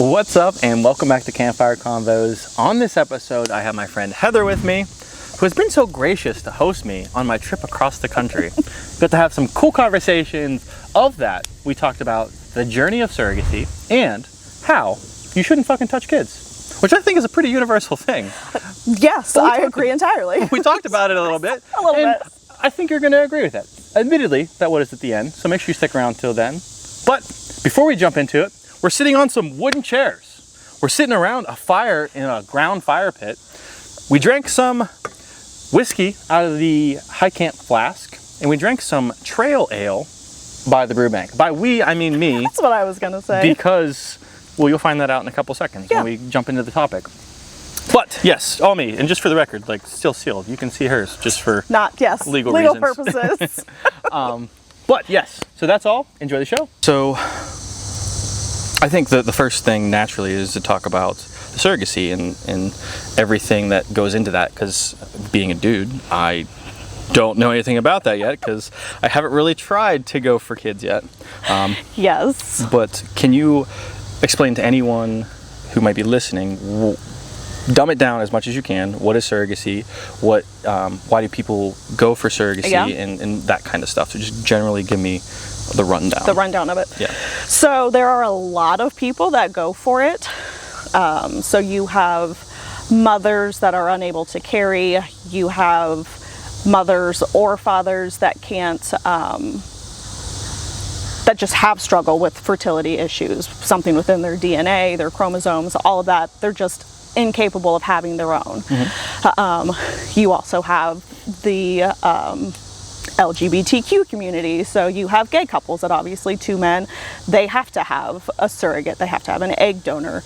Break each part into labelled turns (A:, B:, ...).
A: What's up, and welcome back to Campfire Convos. On this episode, I have my friend Heather with me, who has been so gracious to host me on my trip across the country. Got to have some cool conversations. Of that, we talked about the journey of surrogacy and how you shouldn't fucking touch kids, which I think is a pretty universal thing.
B: Yes, I agree entirely.
A: We talked about it a little bit.
B: A little bit.
A: I think you're going to agree with that. Admittedly, that was at the end, so make sure you stick around till then. But before we jump into it, we're sitting on some wooden chairs. We're sitting around a fire in a ground fire pit. We drank some whiskey out of the High Camp flask, and we drank some trail ale by the brew bank. By we, I mean me.
B: That's what I was going to say.
A: Because, well, you'll find that out in a couple seconds when we jump into the topic. But yes, all me, and just for the record, like, still sealed. You can see hers just for legal reasons.
B: Purposes.
A: But yes, so that's all. Enjoy the show. So I think that the first thing naturally is to talk about the surrogacy and everything that goes into that, because being a dude, I don't know anything about that yet because I haven't really tried to go for kids yet.
B: Yes.
A: But can you explain to anyone who might be listening, dumb it down as much as you can. What is surrogacy? Why do people go for surrogacy and that kind of stuff? So just generally give me the rundown.
B: The rundown of it.
A: Yeah.
B: So there are a lot of people that go for it. So you have mothers that are unable to carry. You have mothers or fathers that can't, that just have struggle with fertility issues, something within their DNA, their chromosomes, all of that. They're just incapable of having their own. Mm-hmm. You also have the LGBTQ community. So you have gay couples that obviously two men, they have to have a surrogate, they have to have an egg donor.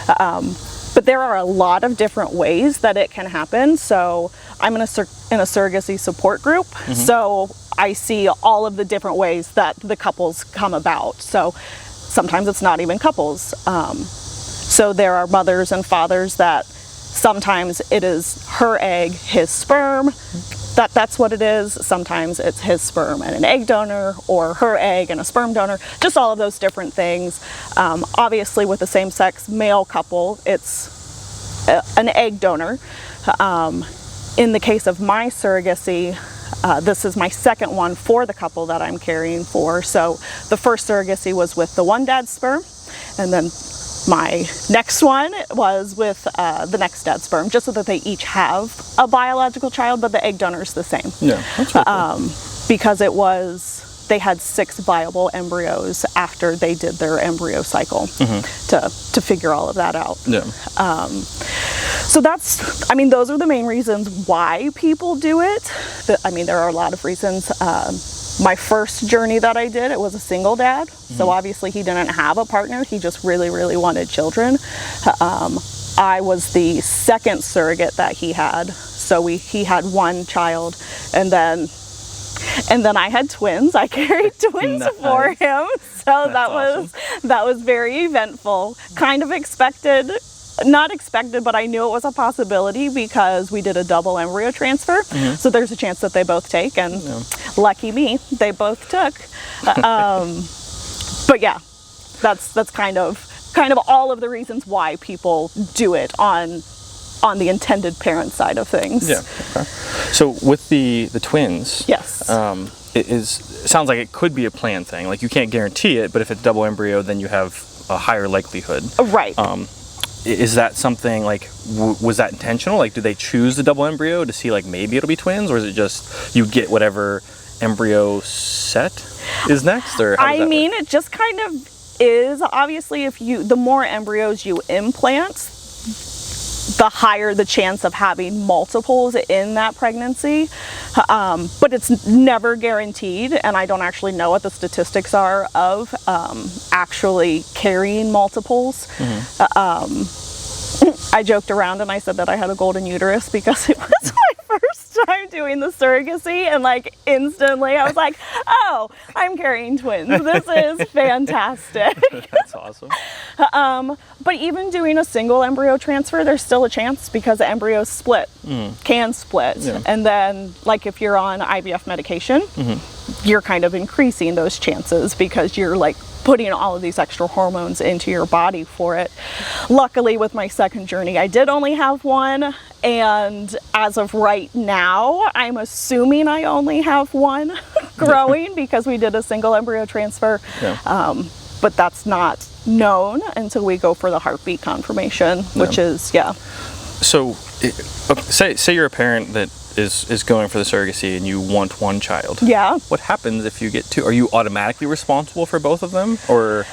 B: But there are a lot of different ways that it can happen. So I'm in a surrogacy support group. Mm-hmm. So I see all of the different ways that the couples come about. So sometimes it's not even couples. So there are mothers and fathers that sometimes it is her egg, his sperm. That's what it is. Sometimes it's his sperm and an egg donor, or her egg and a sperm donor. Just all of those different things. Obviously with the same-sex male couple, it's an egg donor. In the case of my surrogacy, this is my second one for the couple that I'm caring for. So the first surrogacy was with the one dad's sperm, and then my next one was with the next dad's sperm, just so that they each have a biological child, but the egg donor is the same.
A: Yeah, that's really cool.
B: Because they had 6 viable embryos after they did their embryo cycle to figure all of that out.
A: Yeah.
B: So those are the main reasons why people do it. There are a lot of reasons. My first journey that I did, it was a single dad. So obviously he didn't have a partner. He just really, really wanted children. I was the second surrogate that he had. So he had one child, and then I had twins. I carried twins for him. So that was very eventful. Kind of expected. Not expected, but I knew it was a possibility because we did a double embryo transfer. Mm-hmm. So there's a chance that they both take, and lucky me, they both took. But yeah, that's kind of all of the reasons why people do it on the intended parent side of things.
A: Yeah. Okay. So with the twins,
B: yes,
A: it sounds like it could be a planned thing. Like, you can't guarantee it, but if it's double embryo, then you have a higher likelihood.
B: Right.
A: Is that something, like, was that intentional? Like, do they choose the double embryo to see, like, maybe it'll be twins? Or is it just you get whatever embryo set is next? Or how does that work?
B: It just kind of is. Obviously, the more embryos you implant, the higher the chance of having multiples in that pregnancy. But it's never guaranteed, and I don't actually know what the statistics are of actually carrying multiples. Mm-hmm. I joked around and I said that I had a golden uterus because it was my first time doing the surrogacy, and like instantly I was like, oh, I'm carrying twins. This is fantastic.
A: That's awesome.
B: But even doing a single embryo transfer, there's still a chance because the embryos can split. Yeah. And then, like, if you're on IVF medication, you're kind of increasing those chances because you're like putting all of these extra hormones into your body for it. Luckily, with my second journey, I did only have one, and as of right now, I'm assuming I only have one growing because we did a single embryo transfer.
A: Yeah.
B: But that's not known until we go for the heartbeat confirmation, which is,
A: So, say you're a parent that is going for the surrogacy and you want one child.
B: Yeah.
A: What happens if you get two? Are you automatically responsible for both of them? Or,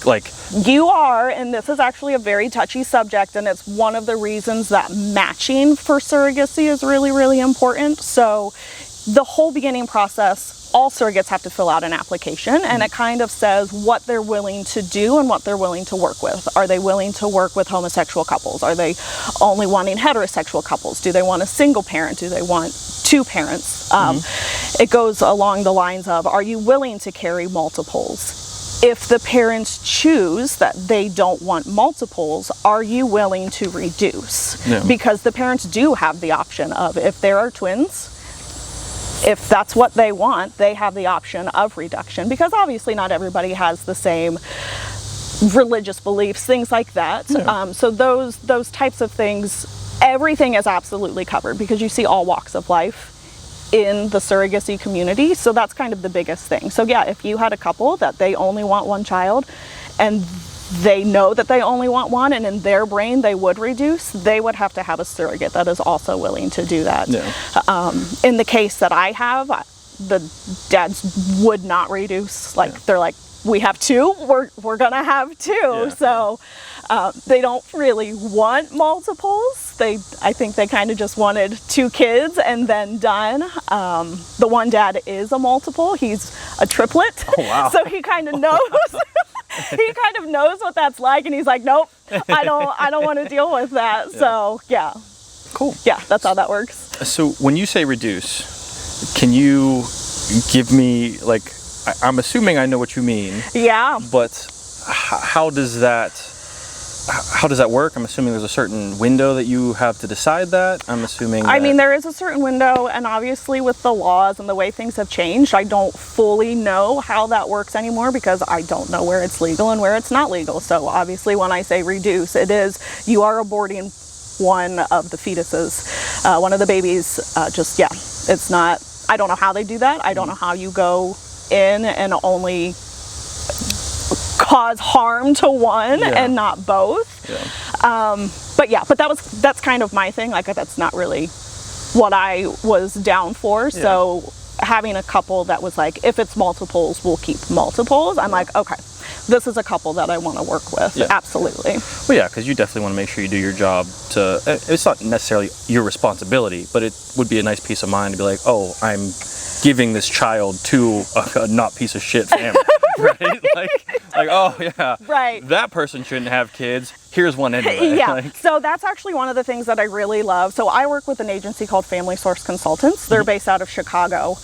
A: like...
B: You are, and this is actually a very touchy subject, and it's one of the reasons that matching for surrogacy is really, really important. So, the whole beginning process, all surrogates have to fill out an application, and it kind of says what they're willing to do and what they're willing to work with. Are they willing to work with homosexual couples? Are they only wanting heterosexual couples? Do they want a single parent? Do they want two parents? It goes along the lines of, are you willing to carry multiples? If the parents choose that they don't want multiples, are you willing to reduce?
A: Yeah.
B: Because the parents do have the option of, if there are twins, if that's what they want, they have the option of reduction, because obviously not everybody has the same religious beliefs, things like that.
A: Yeah.
B: So those types of things, everything is absolutely covered because you see all walks of life in the surrogacy community. So that's kind of the biggest thing. So yeah, if you had a couple that they only want one child and they know that they only want one, and in their brain they would reduce, they would have to have a surrogate that is also willing to do that.
A: Yeah.
B: In the case that I have, the dads would not reduce. Like, they're like, we have two, we're gonna have two.
A: Yeah.
B: So they don't really want multiples. I think they kind of just wanted two kids and then done. The one dad is a multiple. He's a triplet.
A: Oh, wow.
B: So he kind of knows. He kind of knows what that's like, and he's like, nope, I don't want to deal with that.
A: Yeah.
B: So yeah.
A: Cool.
B: Yeah, that's how that works. So
A: when you say reduce, can you give me, like, I'm assuming I know what you mean.
B: Yeah.
A: But how does that work? I'm assuming there's a certain window that you have to decide that. I'm assuming
B: I mean, there is a certain window, and obviously with the laws and the way things have changed, I don't fully know how that works anymore because I don't know where it's legal and where it's not legal. So obviously when I say reduce, it is you are aborting one of the fetuses, one of the babies. It's not, I don't know how they do that. I don't know how you go in and only cause harm to one and not both. But that's kind of my thing. Like, that's not really what I was down for. So having a couple that was like, if it's multiples, we'll keep multiples. I'm like, okay, this is a couple that I want to work with.
A: Yeah.
B: Absolutely.
A: Well, yeah, because you definitely want to make sure you do your job it's not necessarily your responsibility, but it would be a nice peace of mind to be like, oh, I'm giving this child to a not piece of shit family. Right? Like, oh yeah, right. That person shouldn't have kids. Here's one anyway.
B: Yeah. So that's actually one of the things that I really love. So I work with an agency called Family Source Consultants. They're based out of Chicago.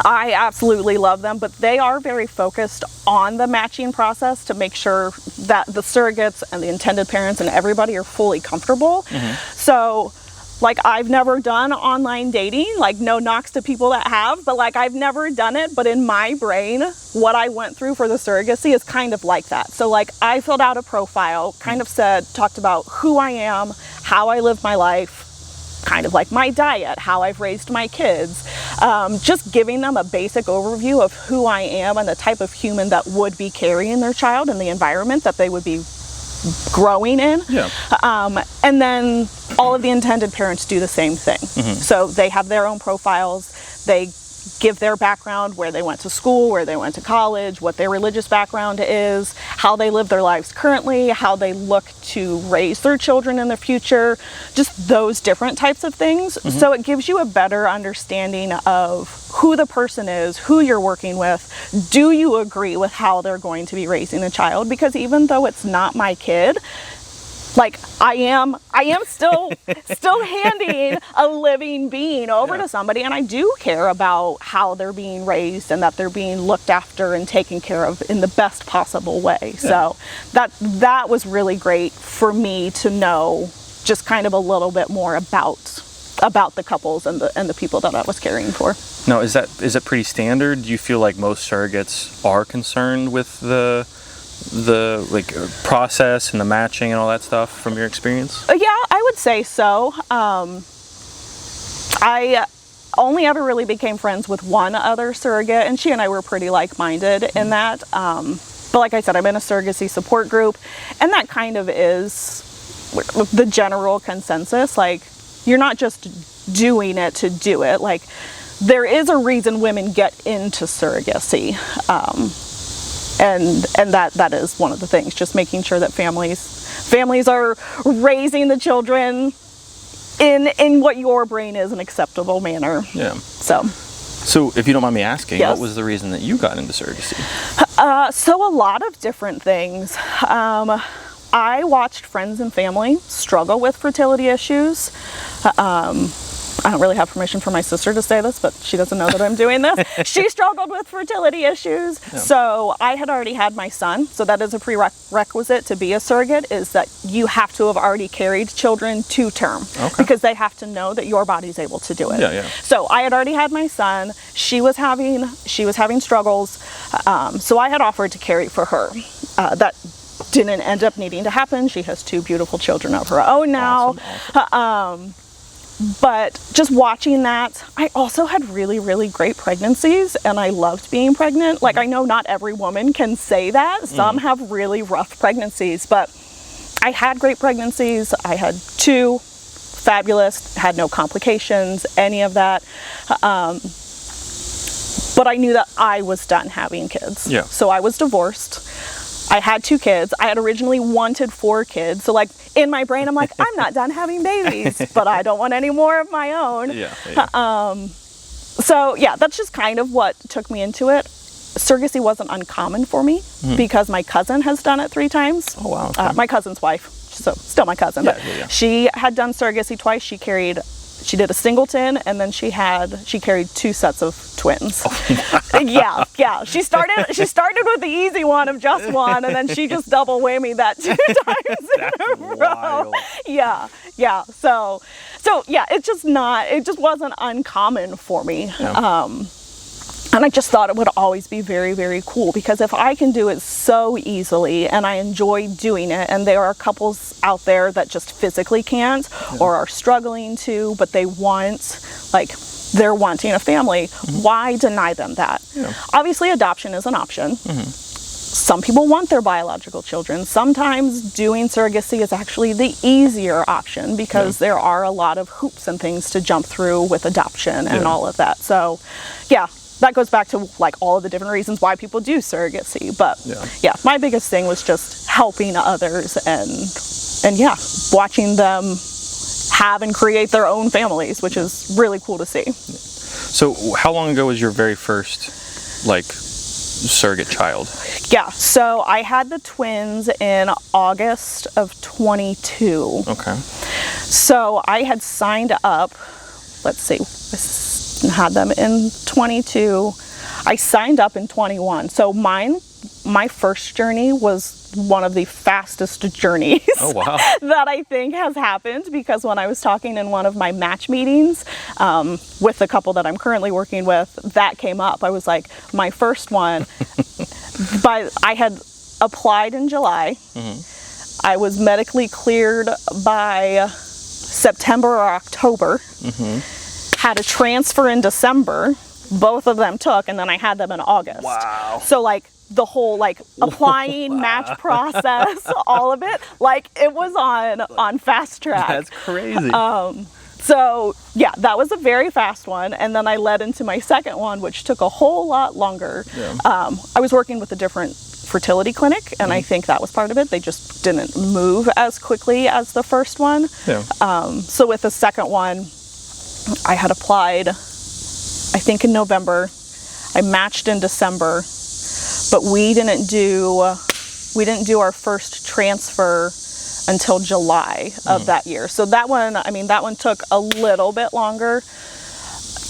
B: I absolutely love them, but they are very focused on the matching process to make sure that the surrogates and the intended parents and everybody are fully comfortable. So, like, I've never done online dating, like, no knocks to people that have, but like, I've never done it. But in my brain, what I went through for the surrogacy is kind of like that. So like, I filled out a profile, kind of talked about who I am, how I live my life, kind of like my diet, how I've raised my kids, just giving them a basic overview of who I am and the type of human that would be carrying their child and the environment that they would be growing in. And then all of the intended parents do the same thing. So they have their own profiles. They give their background, where they went to school, where they went to college, what their religious background is, how they live their lives currently, how they look to raise their children in the future, just those different types of things. So it gives you a better understanding of who the person is, who you're working with. Do you agree with how they're going to be raising a child? Because even though it's not my kid, like, I am still handing a living being over to somebody, and I do care about how they're being raised and that they're being looked after and taken care of in the best possible way. So that was really great for me to know just kind of a little bit more about the couples and the people that I was caring for.
A: Now, is it pretty standard? Do you feel like most surrogates are concerned with the like process and the matching and all that stuff from your experience?
B: Yeah, I would say so. I only ever really became friends with one other surrogate, and she and I were pretty like-minded in that. But like I said, I'm in a surrogacy support group, and that kind of is the general consensus. Like, you're not just doing it to do it. Like, there is a reason women get into surrogacy. And that is one of the things, just making sure that families are raising the children in what your brain is an acceptable manner.
A: Yeah.
B: So
A: if you don't mind me asking,
B: yes.
A: What was the reason that you got into surrogacy?
B: So a lot of different things. I watched friends and family struggle with fertility issues. I don't really have permission from my sister to say this, but she doesn't know that I'm doing this. She struggled with fertility issues. Yeah. So I had already had my son. So that is a prerequisite to be a surrogate, is that you have to have already carried children to term. Okay. Because they have to know that your body's able to do it.
A: Yeah, yeah.
B: So I had already had my son. She was having struggles. So I had offered to carry for her. That didn't end up needing to happen. She has 2 beautiful children of her own now. Awesome. But just watching that, I also had really, really great pregnancies, and I loved being pregnant. Like, I know not every woman can say that. Some have really rough pregnancies, but I had great pregnancies. I had 2, fabulous, had no complications, any of that. But I knew that I was done having kids.
A: Yeah.
B: So I was divorced. I had 2 kids. I had originally wanted 4 kids. So, like, in my brain, I'm like, I'm not done having babies, but I don't want any more of my own.
A: Yeah.
B: So, yeah, that's just kind of what took me into it. Surrogacy wasn't uncommon for me because my cousin has done it 3 times.
A: Oh, wow. Okay.
B: My cousin's wife, so still my cousin, but she had done surrogacy twice. She did a singleton, and then she carried 2 sets of twins. Oh, wow. Yeah. She started with the easy one of just one, and then she just double whammied that 2 times in a row. Yeah. So yeah, it just wasn't uncommon for me. Yeah. And I just thought it would always be very, very cool, because if I can do it so easily and I enjoy doing it, and there are couples out there that just physically can't or are struggling to, but they're wanting a family, why deny them that? Yeah. Obviously, adoption is an option. Some people want their biological children. Sometimes doing surrogacy is actually the easier option, because there are a lot of hoops and things to jump through with adoption and all of that. So, yeah. That goes back to like all of the different reasons why people do surrogacy. But yeah, my biggest thing was just helping others and watching them have and create their own families, which is really cool to see.
A: So how long ago was your very first surrogate child? Yeah,
B: so I had the twins in August of 22.
A: Okay.
B: So I had signed up, had them in 22. I signed up in 21. So my first journey was one of the fastest journeys that I think has happened, because when I was talking in one of my match meetings with the couple that I'm currently working with, that came up. I was like, my first one, I had applied in July. I was medically cleared by September or October. Had a transfer in December, both of them took, and then I had them in August. Wow. So the whole applying match process, all of it, it was on fast track.
A: That's crazy.
B: So yeah, that was a very fast one, and then I led into my second one, which took a whole lot longer. Yeah. I was working with a different fertility clinic, and I think that was part of it. They just didn't move as quickly as the first one. Yeah. So with the second one, I had applied, I think in November. I matched in December, but we didn't do our first transfer until July of that year. So that one took a little bit longer.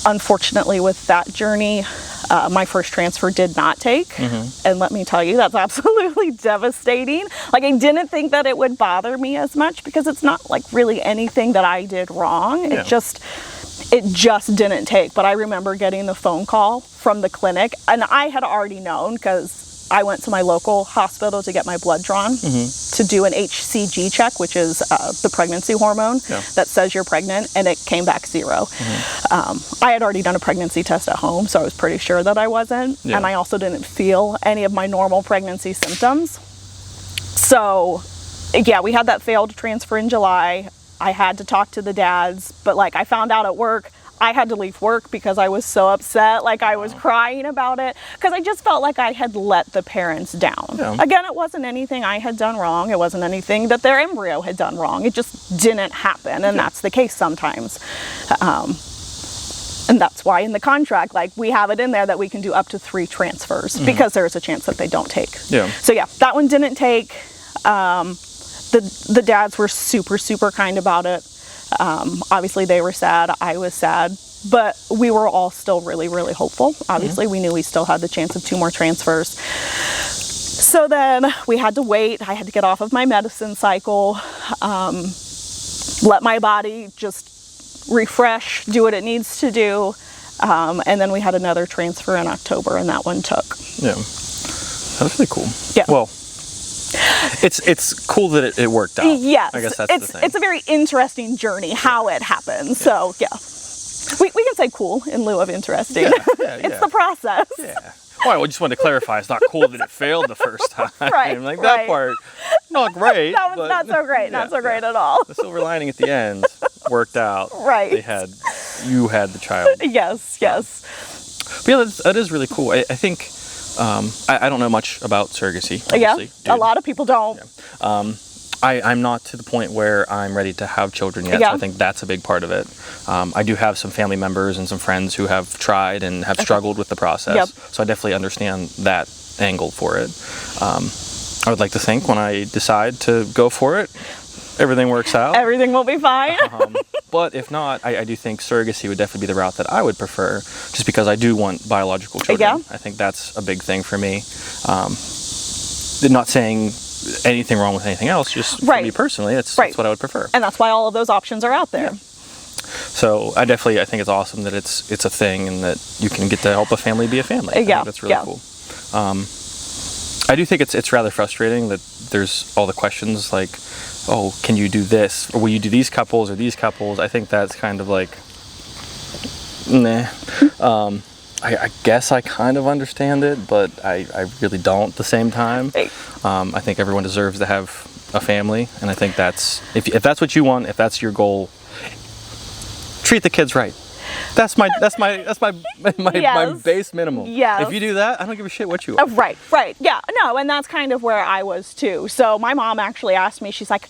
B: Unfortunately, with that journey, my first transfer did not take. And let me tell you, that's absolutely devastating. I didn't think that it would bother me as much, because it's not really anything that I did wrong. Yeah. it just didn't take. But I remember getting the phone call from the clinic, and I had already known because I went to my local hospital to get my blood drawn to do an HCG check, which is the pregnancy hormone that says you're pregnant, and it came back 0. I had already done a pregnancy test at home, so I was pretty sure that I wasn't, and I also didn't feel any of my normal pregnancy symptoms. So yeah, we had that failed transfer in July. I had to talk to the dads, but like I found out at work, I had to leave work because I was so upset. Like I was crying about it because I just felt like I had let the parents down. Again, it wasn't anything I had done wrong. It wasn't anything that their embryo had done wrong. It just didn't happen, and that's the case sometimes. And that's why in the contract, like we have it in there that we can do up to 3 transfers because there's a chance that they don't take. So yeah, that one didn't take. The dads were super, super kind about it. Obviously they were sad, I was sad, but we were all still really, really hopeful. Obviously we knew we still had the chance of 2 more transfers. So then we had to wait. I had to get off of my medicine cycle, let my body just refresh, do what it needs to do. And then we had another transfer in October, and that one took.
A: Yeah, that's really cool. Yeah. Well, it's cool that it worked out.
B: Yes,
A: I guess that's the thing.
B: It's a very interesting journey how it happened. So yeah, we can say cool in lieu of interesting. It's the process.
A: Yeah. Well, I just wanted to clarify. It's not cool that it failed the first time. Like that part, not great.
B: That was not so great. Not so great at all.
A: The silver lining at the end worked out.
B: Right.
A: You had the child.
B: Yes.
A: But yeah, that is really cool. I think. I don't know much about surrogacy, obviously.
B: A lot of people don't.
A: I'm not to the point where I'm ready to have children yet, so I think that's a big part of it. I do have some family members and some friends who have tried and have struggled with the process, so I definitely understand that angle for it. I would like to think when I decide to go for it, everything works out. Everything
B: will be fine.
A: But if not, I do think surrogacy would definitely be the route that I would prefer, just because I do want biological children. I think that's a big thing for me. Not saying anything wrong with anything else, just for me personally, that's what I would prefer.
B: And that's why all of those options are out there.
A: So I think it's awesome that it's a thing and that you can get to help a family be a family. I think that's really cool. I do think it's rather frustrating that there's all the questions like, oh, can you do this? Or will you do these couples or these couples? I think that's kind of like, nah. I guess I kind of understand it, but I really don't at the same time. I think everyone deserves to have a family, and I think that's, if that's what you want, if that's your goal, treat the kids right. That's my base minimum. If you do that, I don't give a shit what you are.
B: Right. Yeah. No, and that's kind of where I was too. So my mom actually asked me, she's like,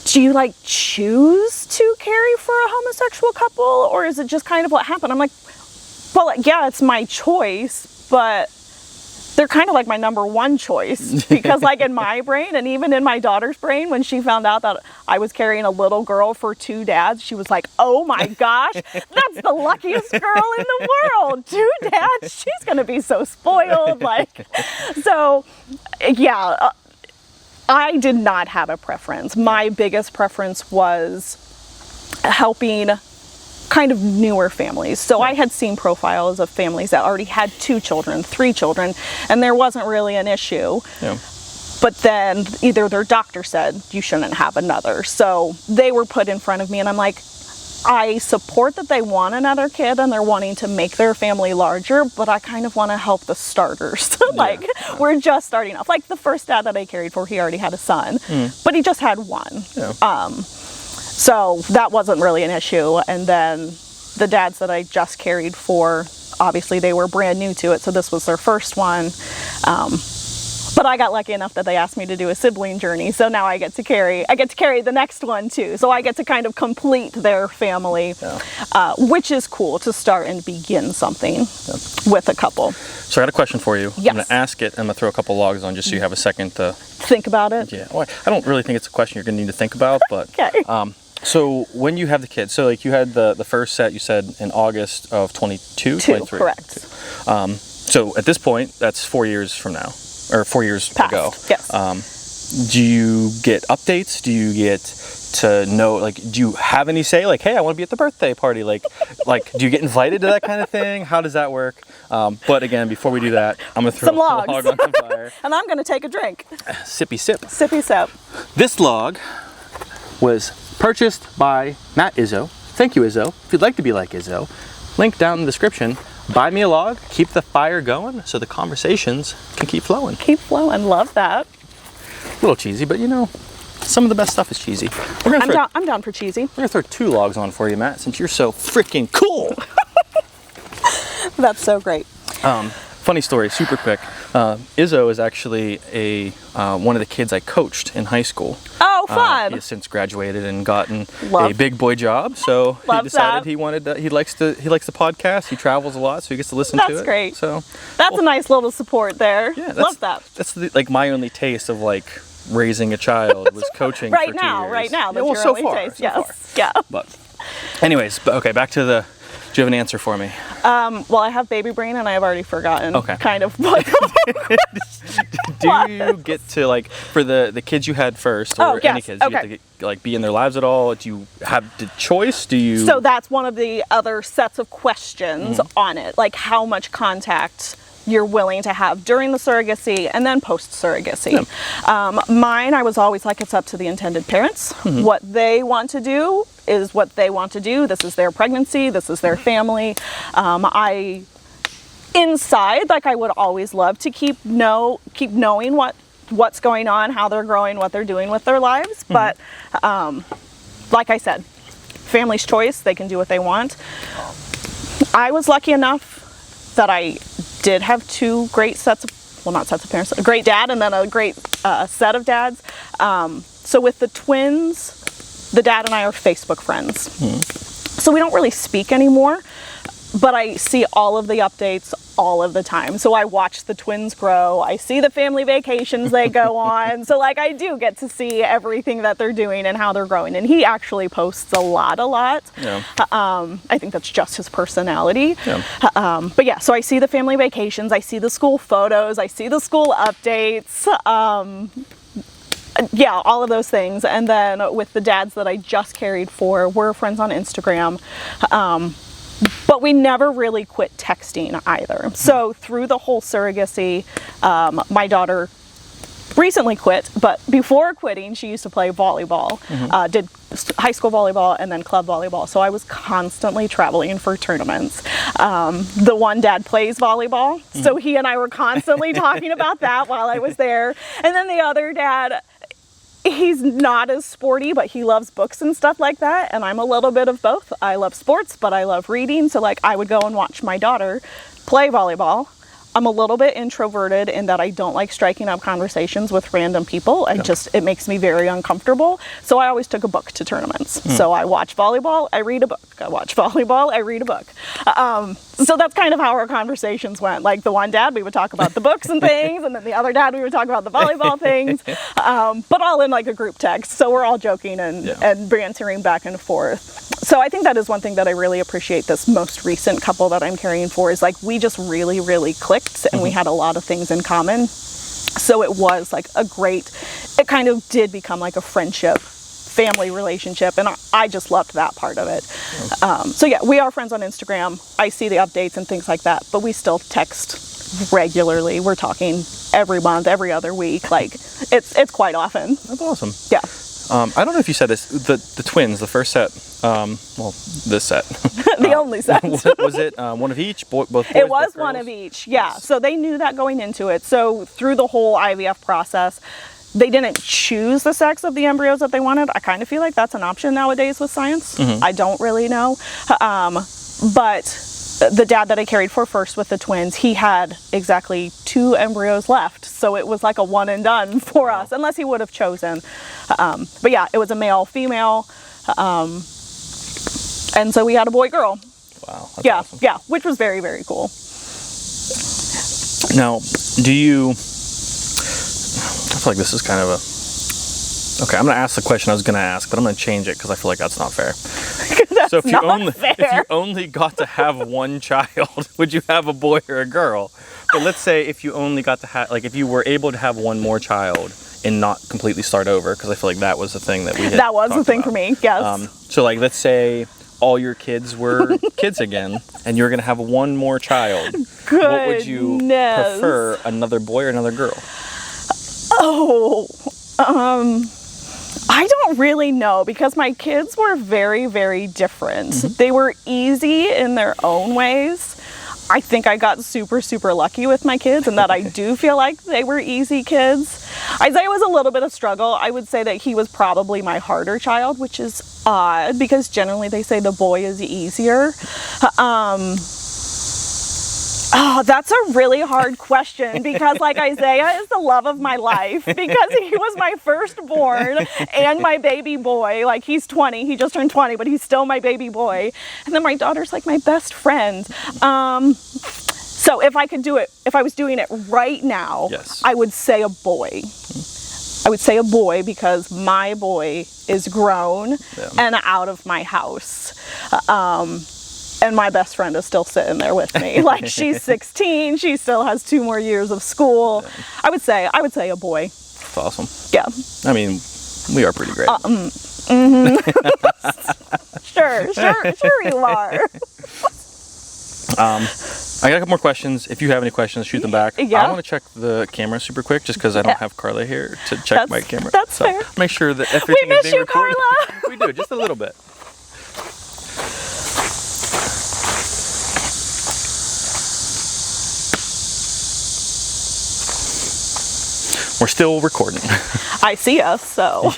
B: do you like choose to carry for a homosexual couple, or is it just kind of what happened? I'm like, well, yeah, it's my choice, but they're kind of like my number one choice, because like in my brain and even in my daughter's brain, when she found out that I was carrying a little girl for 2 dads, she was like, oh my gosh, that's the luckiest girl in the world. 2 dads, she's gonna be so spoiled. So yeah, I did not have a preference. My biggest preference was helping kind of newer families. So I had seen profiles of families that already had 2 children, 3 children, and there wasn't really an issue. But then either their doctor said you shouldn't have another. So they were put in front of me, and I'm like, I support that they want another kid and they're wanting to make their family larger, but I kind of want to help the starters. We're just starting off. Like the first dad that I carried for, he already had a son, but he just had 1. So that wasn't really an issue. And then the dads that I just carried for, obviously they were brand new to it, so this was their first one. But I got lucky enough that they asked me to do a sibling journey, so now I get to carry the next one too. So I get to kind of complete their family, which is cool to start and begin something with a couple.
A: So I got a question for you. I'm going to ask it, and I'm going to throw a couple logs on just so you have a second to
B: think about it.
A: Well, I don't really think it's a question you're going to need to think about, but so when you have the kids, so like you had the first set, you said in August of 22, 23.
B: Correct.
A: So at this point, that's 4 years from now, or 4 years
B: Past,
A: ago.
B: Yes.
A: do you get updates? Do you get to know, like, do you have any say? Like, hey, I want to be at the birthday party. Like, do you get invited to that kind of thing? How does that work? But again, before we do that, I'm going to throw
B: Some
A: a
B: logs.
A: log on some fire.
B: And I'm going to take a drink.
A: Sippy sip.
B: Sippy sip.
A: This log was purchased by Matt Izzo. Thank you, Izzo. If you'd like to be like Izzo, link down in the description. Buy me a log, keep the fire going so the conversations can keep flowing.
B: Keep flowing. Love that.
A: A little cheesy, but you know, some of the best stuff is cheesy.
B: I'm down for cheesy.
A: We're gonna throw 2 logs on for you, Matt, since you're so freaking cool.
B: That's so great.
A: Funny story, super quick. Izzo is actually one of the kids I coached in high school.
B: Oh, fun!
A: He has since graduated and gotten
B: Love.
A: a big boy job, so
B: Love
A: he decided
B: that.
A: he wanted to, he likes the podcast. He travels a lot, so he gets to listen to it.
B: That's great.
A: So
B: That's a nice little support there.
A: yeah,
B: Love that.
A: That's like my only taste of like raising a child was coaching
B: Right
A: for 2
B: now,
A: years.
B: right now.
A: Yeah,
B: That's
A: well,
B: your
A: so
B: only
A: far,
B: taste.
A: so
B: Yes.
A: far.
B: Yeah.
A: But anyways, okay, back to the. Do you have an answer for me?
B: Well, I have baby brain and I have already forgotten kind of what.
A: Do you get to, like, for the kids you had first, or any kids, do you get to like be in their lives at all? Do you have the choice? Do you?
B: So that's one of the other sets of questions on it, like how much contact you're willing to have during the surrogacy and then post surrogacy. Yeah. Mine, I was always like, it's up to the intended parents. What they want to do is what they want to do. This is their pregnancy. This is their family. Inside, like, I would always love to keep knowing what's going on, how they're growing, what they're doing with their lives. But like I said, family's choice. They can do what they want. I was lucky enough that I did have 2 great sets of, well, not sets of parents, a great dad and then a great set of dads. So with the twins, the dad and I are Facebook friends. So we don't really speak anymore, but I see all of the updates all of the time. So I watch the twins grow. I see the family vacations they go on. So like I do get to see everything that they're doing and how they're growing. And he actually posts a lot.
A: Yeah.
B: I think that's just his personality.
A: Yeah.
B: But yeah, so I see the family vacations. I see the school photos. I see the school updates. Yeah, all of those things. And then with the dads that I just carried for, we're friends on Instagram. But we never really quit texting either. So through the whole surrogacy, my daughter recently quit, but before quitting, she used to play volleyball, did high school volleyball and then club volleyball. So I was constantly traveling for tournaments. The one dad plays volleyball, so he and I were constantly talking about that while I was there. And then the other dad, he's not as sporty, but he loves books and stuff like that. And I'm a little bit of both. I love sports, but I love reading. So like I would go and watch my daughter play volleyball. I'm a little bit introverted in that I don't like striking up conversations with random people. It makes me very uncomfortable. So I always took a book to tournaments. So I watch volleyball, I read a book. I watch volleyball, I read a book. So that's kind of how our conversations went. Like the one dad, we would talk about the books and things, and then the other dad, we would talk about the volleyball things, but all in like a group text. So we're all joking and bantering back and forth. So I think that is one thing that I really appreciate this most recent couple that I'm caring for is like we just really, really clicked and we had a lot of things in common. So it was like it kind of did become like a friendship, family relationship, and I just loved that part of it. So yeah, we are friends on Instagram. I see the updates and things like that, but we still text regularly. We're talking every month, every other week. Like it's quite often.
A: That's awesome.
B: Yeah.
A: I don't know if you said this, the twins, the first set, this set.
B: The only set.
A: Was it one of each? Both boys,
B: it was
A: both
B: one
A: girls?
B: of each, yeah. So they knew that going into it. So through the whole IVF process, they didn't choose the sex of the embryos that they wanted. I kind of feel like that's an option nowadays with science. I don't really know. But the dad that I carried for first with the twins, he had exactly 2 embryos left. So it was like a one and done for us, unless he would have chosen. But yeah, it was a male, female. And so we had a boy, girl.
A: Wow. That's awesome.
B: Yeah, which was very, very cool.
A: Now, do you, I feel like this is kind of a, okay, I'm going to ask the question I was going to ask, but I'm going to change it because I feel like that's not fair.
B: That's
A: So if you
B: not fair.
A: if you only got to have one child, would you have a boy or a girl? But let's say if you only got to have, like if you were able to have one more child and not completely start over, because I feel like that was the thing that we had
B: That was the thing
A: about.
B: for me, yes.
A: So like, let's say all your kids were kids again, and you're going to have one more child. What would you prefer, another boy or another girl?
B: I don't really know, because my kids were very, very different. They were easy in their own ways. I think I got super, super lucky with my kids, and that I do feel like they were easy kids. Isaiah was a little bit of struggle. I would say that he was probably my harder child, which is odd, because generally they say the boy is easier. Oh, that's a really hard question, because like Isaiah is the love of my life, because he was my firstborn and my baby boy. Like, he's 20, he just turned 20, but he's still my baby boy. And then my daughter's like my best friend. So if I could do it, if I was doing it right now,
A: Yes.
B: I would say a boy. I would say a boy, because my boy is grown and out of my house. And my best friend is still sitting there with me. Like, she's 16, she still has 2 more years of school. I would say a boy.
A: That's awesome.
B: Yeah.
A: I mean, we are pretty great.
B: Sure you are.
A: I got a couple more questions. If you have any questions, shoot them back.
B: Yeah.
A: I want to check the camera super quick, just because I don't have Carla here to check my camera.
B: That's fair.
A: Make sure that everything is being recorded.
B: Carla.
A: We do, just a little bit. We're still recording.
B: I see us, so.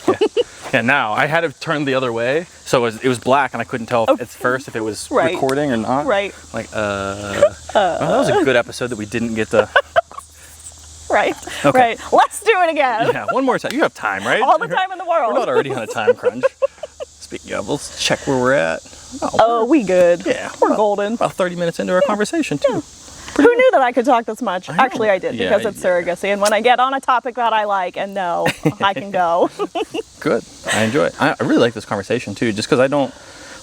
A: Yeah, now I had to turn the other way, so it was black, and I couldn't tell at first if it was recording or not.
B: Right.
A: Like, well, that was a good episode that we didn't get to.
B: Right.
A: Okay.
B: Right. Let's do it again.
A: Yeah, one more time. You have time, right?
B: All the time in the world.
A: We're not already on a time crunch. Speaking of, let's check where we're at.
B: Oh, we good.
A: Yeah,
B: We're golden.
A: About 30 minutes into our conversation, too.
B: Who knew that I could talk this much? Actually, I did,
A: Yeah,
B: because it's surrogacy. And when I get on a topic that I like and know, I can go.
A: Good. I enjoy it. I really like this conversation, too, just because I don't,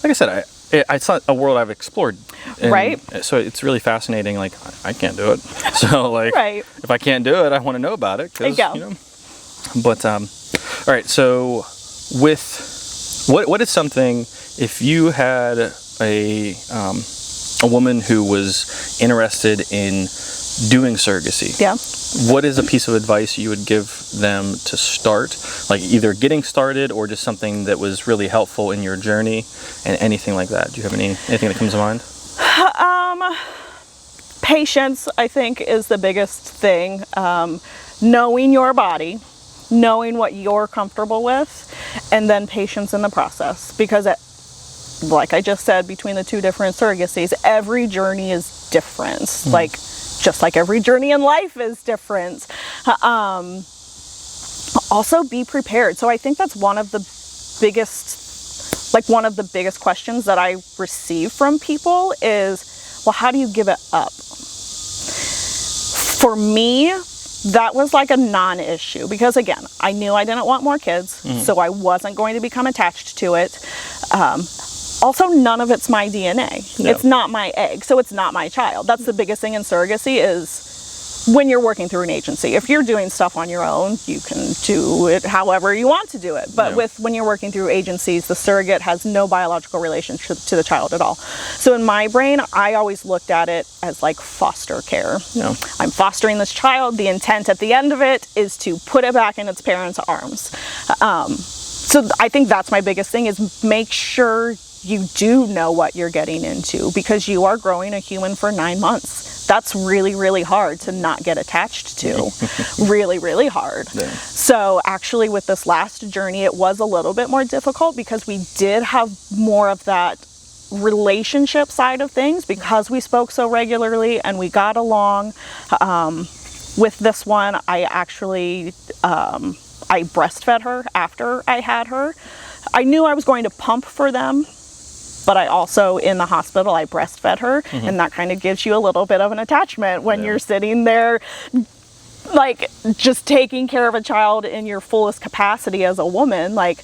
A: like I said, it's not a world I've explored.
B: Right.
A: So it's really fascinating. Like, I can't do it. So, like, if I can't do it, I want to know about it.
B: There you go.
A: You know? But, all right. So, with, what is something, if you had a woman who was interested in doing surrogacy, what is a piece of advice you would give them to start? Like, either getting started or just something that was really helpful in your journey, and anything like that. Do you have anything that comes to mind?
B: Patience, I think, is the biggest thing. Knowing your body, knowing what you're comfortable with, and then patience in the process. Because like I just said, between the 2 different surrogacies, every journey is different. Like, just like every journey in life is different. Also, be prepared. So I think that's one of the biggest questions that I receive from people is, well, how do you give it up? For me, that was like a non-issue, because again, I knew I didn't want more kids, so I wasn't going to become attached to it. Also, none of it's my DNA. No. It's not my egg, so it's not my child. That's the biggest thing in surrogacy, is when you're working through an agency. If you're doing stuff on your own, you can do it however you want to do it. But when you're working through agencies, the surrogate has no biological relationship to the child at all. So in my brain, I always looked at it as like foster care.
A: Yeah.
B: I'm fostering this child. The intent at the end of it is to put it back in its parents' arms. So I think that's my biggest thing, is make sure you do know what you're getting into, because you are growing a human for 9 months. That's really, really hard to not get attached to. Really, really hard. Yeah. So actually with this last journey, it was a little bit more difficult, because we did have more of that relationship side of things, because we spoke so regularly and we got along. With this one, I actually, I breastfed her after I had her. I knew I was going to pump for them, but I also, in the hospital, I breastfed her, and that kind of gives you a little bit of an attachment when you're sitting there, like, just taking care of a child in your fullest capacity as a woman. Like,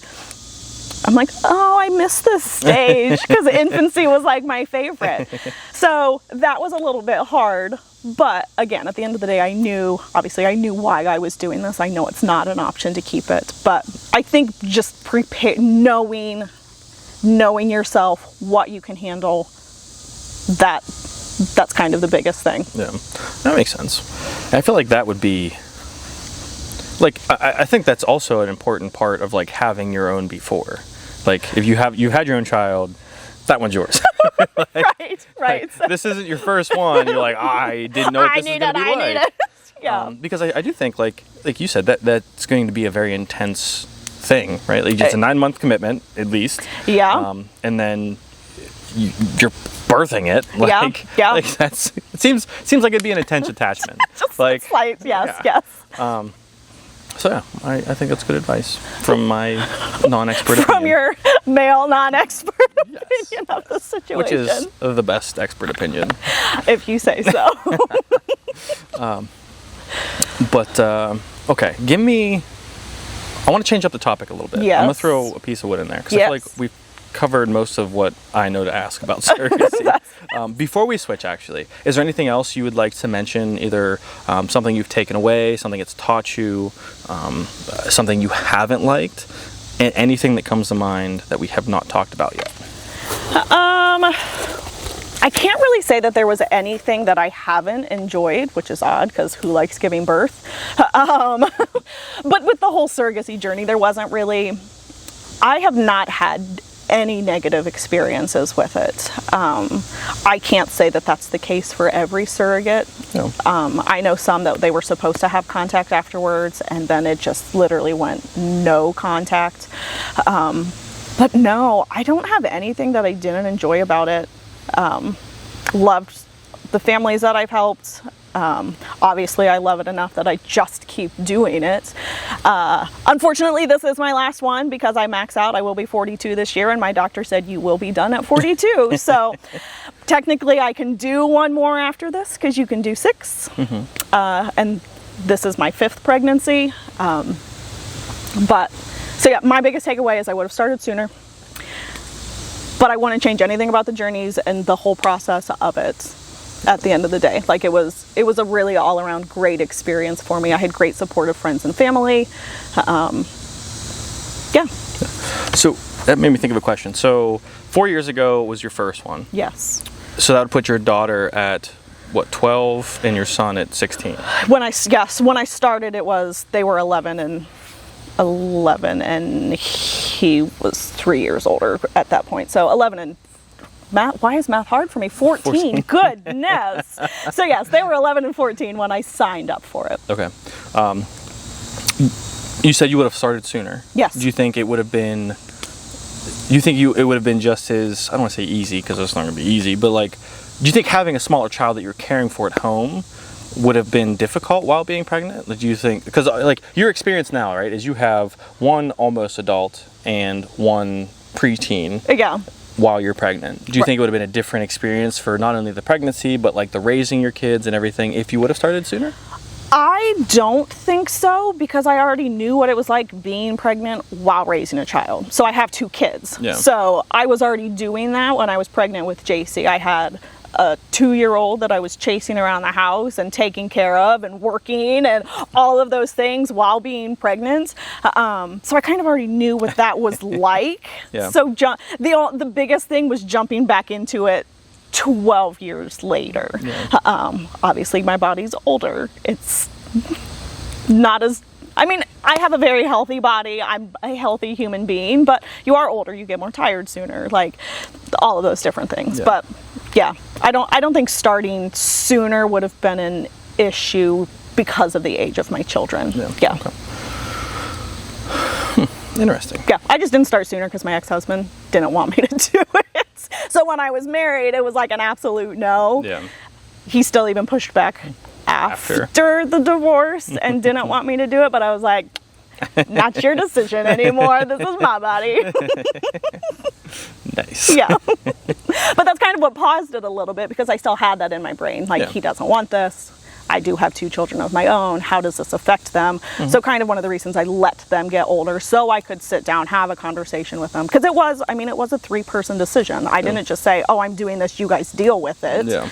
B: I'm like, oh, I miss this stage, because infancy was like my favorite. So that was a little bit hard, But again, at the end of the day, I knew why I was doing this. I know it's not an option to keep it, but I think just knowing yourself, what you can handle, that's kind of the biggest thing.
A: Yeah, that makes sense. And I feel like that would be, like, I think that's also an important part of like having your own before. Like, if you had your own child, that one's yours.
B: Right.
A: Like, this isn't your first one. You're like, I didn't know what this was going to be like.
B: Need it. Yeah.
A: Because I do think, like you said, that's going to be a very intense thing, right? Like, it's a 9-month commitment, at least.
B: Yeah.
A: And then you're birthing it. Like,
B: yeah.
A: Like, it seems like it'd be an intense attachment.
B: Just
A: like,
B: slight, yes.
A: So yeah, I think that's good advice from my non-expert opinion.
B: From your male non-expert opinion of the situation.
A: Which is the best expert opinion.
B: If you say so.
A: Okay, I want to change up the topic a little bit.
B: Yes.
A: I'm going to throw a piece of wood in there, because I feel like we've covered most of what I know to ask about surrogacy. Before we switch, actually, is there anything else you would like to mention? Either something you've taken away, something it's taught you, something you haven't liked, and anything that comes to mind that we have not talked about yet?
B: I can't really say that there was anything that I haven't enjoyed, which is odd because who likes giving birth? But with the whole surrogacy journey, there wasn't really, I have not had any negative experiences with it. I can't say that that's the case for every surrogate.
A: No.
B: I know some that they were supposed to have contact afterwards, and then it just literally went no contact. But no, I don't have anything that I didn't enjoy about it. Loved the families that I've helped. Obviously, I love it enough that I just keep doing it. Unfortunately, this is my last one because I max out. I will be 42 this year, and my doctor said you will be done at 42. So technically, I can do one more after this because you can do 6. Mm-hmm. And this is my 5th pregnancy. So yeah, my biggest takeaway is I would have started sooner. But I wouldn't change anything about the journeys and the whole process of it. At the end of the day, like it was a really all around great experience for me. I had great supportive friends and family. Yeah.
A: So that made me think of a question. So 4 years ago was your first one.
B: Yes.
A: So that would put your daughter at what, 12, and your son at 16.
B: When I started, they were 11 and he was 3 years older at that point. So 11 and math, why is math hard for me? 14. Goodness. So yes, they were 11 and 14 when I signed up for it.
A: Okay. You said you would have started sooner.
B: Yes.
A: Do you think it would have been, it would have been just as, I don't want to say easy because it's not going to be easy, but like, do you think having a smaller child that you're caring for at home would have been difficult while being pregnant? Do you think, because like your experience now, right, is you have one almost adult and one preteen.
B: Yeah.
A: While you're pregnant. Do you think it would have been a different experience for not only the pregnancy, but like the raising your kids and everything if you would have started sooner?
B: I don't think so, because I already knew what it was like being pregnant while raising a child. So I have 2 kids.
A: Yeah.
B: So I was already doing that when I was pregnant with JC. I had a 2-year-old that I was chasing around the house and taking care of and working and all of those things while being pregnant. So I kind of already knew what that was like.
A: Yeah.
B: So the biggest thing was jumping back into it 12 years later. Yeah. Obviously my body's older. It's not as, I mean, I have a very healthy body. I'm a healthy human being, but you are older, you get more tired sooner, like all of those different things. Yeah. But yeah, I don't think starting sooner would have been an issue because of the age of my children. Yeah.
A: Okay. Interesting.
B: Yeah, I just didn't start sooner because my ex-husband didn't want me to do it. So when I was married, it was like an absolute no.
A: Yeah.
B: He still even pushed back after the divorce and didn't want me to do it, but I was like, not your decision anymore. This is my body.
A: Nice.
B: Yeah. But that's kind of what paused it a little bit, because I still had that in my brain. Like, he doesn't want this. I do have 2 children of my own. How does this affect them? Mm-hmm. So kind of one of the reasons I let them get older, so I could sit down, have a conversation with them. Because it was a 3-person decision. I didn't just say, oh, I'm doing this, you guys deal with it.
A: Yeah.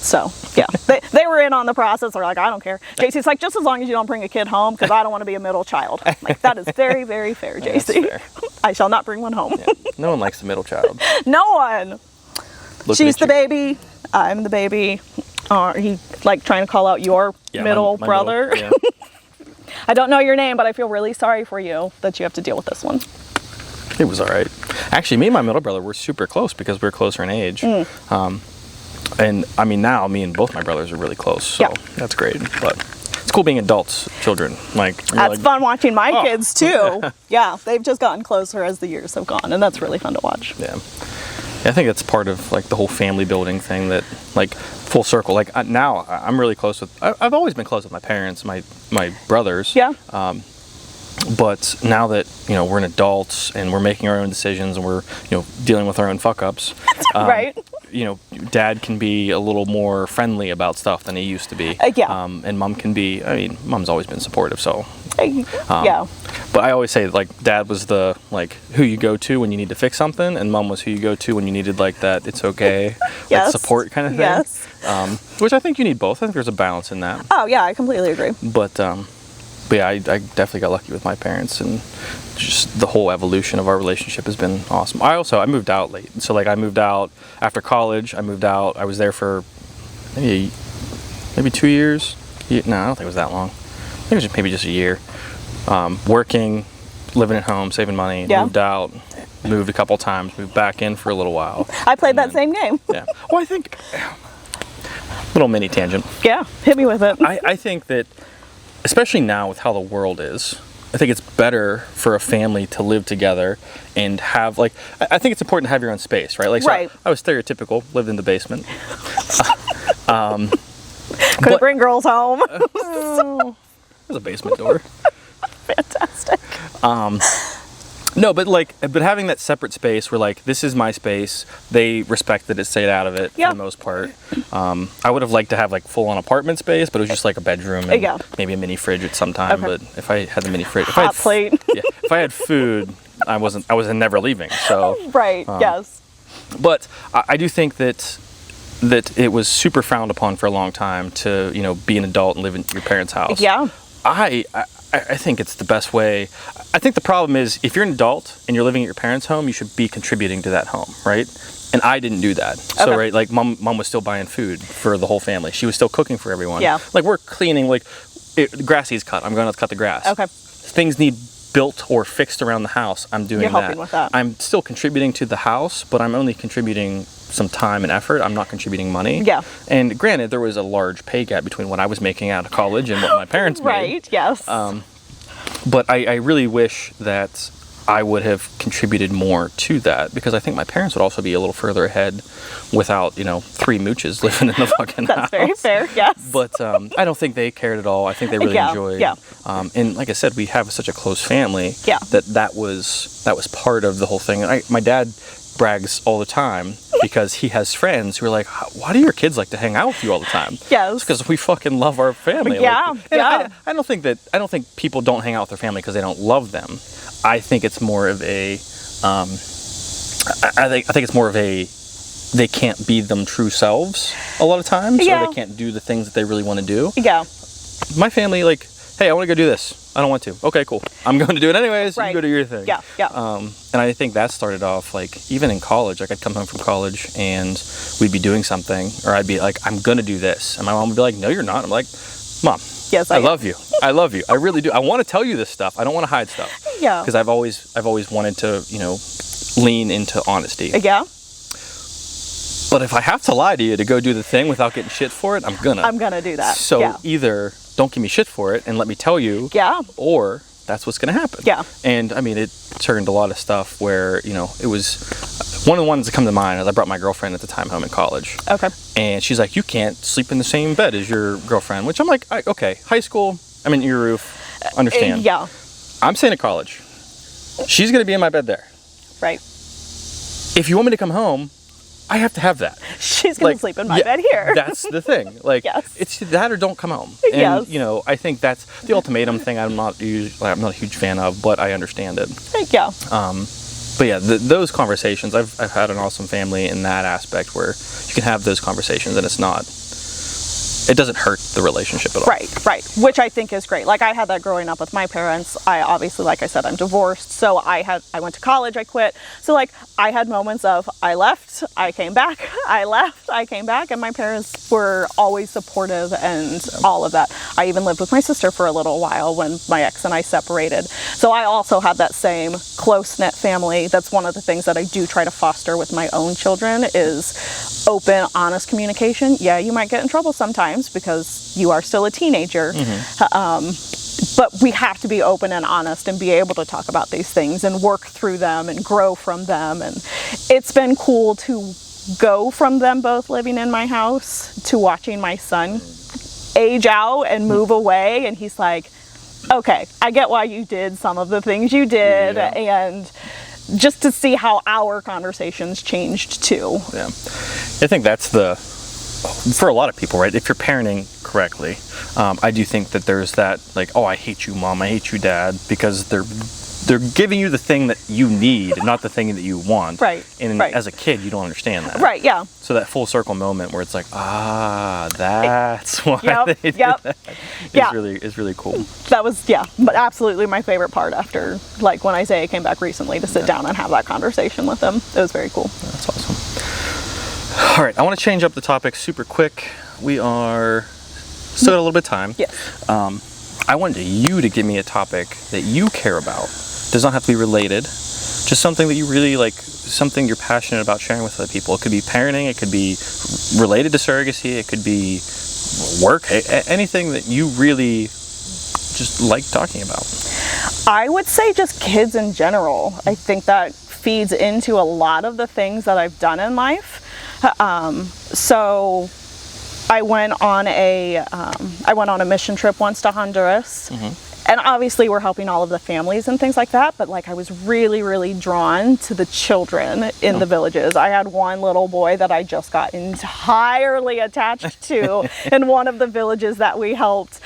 B: So yeah, they were in on the process. They're like, I don't care. JC's like, just as long as you don't bring a kid home, because I don't want to be a middle child. Like, that is very, very fair, JC.
A: Fair.
B: I shall not bring one home.
A: Yeah. No one likes the middle child.
B: No one. She's the baby. I'm the baby. He like trying to call out your middle brother.
A: Yeah.
B: I don't know your name, but I feel really sorry for you that you have to deal with this one.
A: It was all right. Actually, me and my middle brother were super close because we're closer in age. And I mean, now me and both my brothers are really close, so that's great. But it's cool being adults, children. Like,
B: that's fun watching my kids too. Yeah, they've just gotten closer as the years have gone, and that's really fun to watch.
A: Yeah. I think that's part of like the whole family building thing, that like full circle. Like now I'm really close with, I've always been close with my parents, my brothers.
B: Yeah.
A: But now that, you know, we're an adults and we're making our own decisions and we're, you know, dealing with our own fuck ups.
B: Right.
A: You know, dad can be a little more friendly about stuff than he used to be. And mom can be, I mean, mom's always been supportive, so.
B: Yeah.
A: But I always say, like, dad was the, like, who you go to when you need to fix something, and mom was who you go to when you needed, like, that it's okay, like, support kind of thing.
B: Yes.
A: Which I think you need both. I think there's a balance in that.
B: Oh, yeah, I completely agree.
A: But yeah, I definitely got lucky with my parents, and just the whole evolution of our relationship has been awesome. I moved out late. So, like, I moved out after college. I was there for maybe 2 years. No, I don't think it was that long. I think it was maybe just a year. Working, living at home, saving money, moved out, moved a couple times, moved back in for a little while.
B: I played that same game.
A: Yeah. Well, I think, little mini tangent.
B: Yeah, hit me with it.
A: I think that, especially now with how the world is, I think it's better for a family to live together and have, like, I think it's important to have your own space, right? Like, so I was stereotypical, lived in the basement.
B: Couldn't bring girls home.
A: There's a basement door.
B: Fantastic.
A: No, but having that separate space where, like, this is my space, they respect that it stayed out of it for the most part. I would have liked to have, like, full-on apartment space, but it was just like a bedroom and maybe a mini fridge at some time. But if I had the mini fridge,
B: hot plate.
A: If I had food, I wasn't never leaving. So
B: yes.
A: But I do think that it was super frowned upon for a long time to, you know, be an adult and live in your parents' house.
B: Yeah.
A: I think it's the best way. I think the problem is, if you're an adult and you're living at your parents' home, you should be contributing to that home, right? And I didn't do that. So, right, like, mom was still buying food for the whole family. She was still cooking for everyone.
B: Yeah.
A: Like, we're cleaning, like, grass needs cut. I'm going to cut the grass.
B: Okay.
A: Things need built or fixed around the house. I'm doing that.
B: You're helping with that.
A: I'm still contributing to the house, but I'm only contributing some time and effort. I'm not contributing money.
B: Yeah.
A: And granted, there was a large pay gap between what I was making out of college and what my parents made.
B: Right, yes.
A: But I really wish that I would have contributed more to that, because I think my parents would also be a little further ahead without, you know, 3 mooches living in the fucking house.
B: That's very fair, yes.
A: But I don't think they cared at all. I think they really enjoyed.
B: Yeah.
A: And like I said, we have such a close family.
B: Yeah.
A: That was part of the whole thing. And my dad brags all the time because he has friends who are like, why do your kids like to hang out with you all the time?
B: Yes.
A: Because we fucking love our family.
B: Yeah.
A: I don't think people don't hang out with their family because they don't love them. I think it's more of a, I think it's more of a, they can't be them true selves a lot of times, or they can't do the things that they really want to do.
B: Yeah.
A: My family, like, hey, I want to go do this. I don't want to. Okay, cool. I'm going to do it anyways.
B: Right.
A: You go do your thing.
B: Yeah, yeah.
A: And I think that started off, like, even in college. Like, I'd come home from college and we'd be doing something, or I'd be like, I'm going to do this. And my mom would be like, no, you're not. I'm like, Mom,
B: yes,
A: I love you. I love you. I really do. I want to tell you this stuff. I don't want to hide stuff.
B: Yeah.
A: Because I've always wanted to, you know, lean into honesty.
B: Yeah.
A: But if I have to lie to you to go do the thing without getting shit for it, I'm gonna do that. So either don't give me shit for it and let me tell you, or that's what's gonna happen.
B: Yeah.
A: And I mean, it turned a lot of stuff where, you know, it was one of the ones that come to mind is I brought my girlfriend at the time home in college.
B: Okay. And
A: she's like, you can't sleep in the same bed as your girlfriend, which I'm like, okay, high school, I'm in your roof, understand.
B: Yeah.
A: I'm staying at college. She's gonna be in my bed there.
B: Right.
A: If you want me to come home, I have to have that.
B: She's going to sleep in my bed here.
A: That's the thing. Like, it's that or don't come home. And, you know, I think that's the ultimatum thing I'm not a huge fan of, but I understand it.
B: Yeah.
A: But yeah, those conversations, I've had an awesome family in that aspect where you can have those conversations and it's not it doesn't hurt the relationship at all.
B: Right, which I think is great. Like, I had that growing up with my parents. I obviously, like I said, I'm divorced, so I went to college, I quit. So, like, I had moments of I left, I came back, I left, I came back, and my parents were always supportive and all of that. I even lived with my sister for a little while when my ex and I separated. So I also had that same close-knit family. That's one of the things that I do try to foster with my own children is open, honest communication. Yeah, you might get in trouble sometimes because you are still a teenager. But we have to be open and honest and be able to talk about these things and work through them and grow from them. And it's been cool to go from them both living in my house to watching my son age out and move away. And he's like, okay, I get why you did some of the things you did.
A: Yeah.
B: And just to see how our conversations changed too.
A: Yeah. I think that's for a lot of people, right? If you're parenting correctly, I do think that there's that, like, oh, I hate you, mom, I hate you, dad, because they're giving you the thing that you need, not the thing that you want.
B: Right.
A: And as a kid, you don't understand that.
B: Right, yeah.
A: So that full circle moment where it's like, that's why they did that is really cool.
B: That was, but absolutely my favorite part after, like, when Isaiah came back recently to sit down and have that conversation with him. It was very cool.
A: That's awesome. All right, I want to change up the topic super quick. We are still got a little bit of time.
B: Yes.
A: I wanted you to give me a topic that you care about. Does not have to be related. Just something that you really like, something you're passionate about sharing with other people. It could be parenting, it could be related to surrogacy, it could be work, anything that you really just like talking about.
B: I would say just kids in general. I think that feeds into a lot of the things that I've done in life. So I went on a mission trip once to Honduras. And obviously we're helping all of the families and things like that, but like I was really, really drawn to the children in the villages. I had one little boy that I just got entirely attached to in one of the villages that we helped.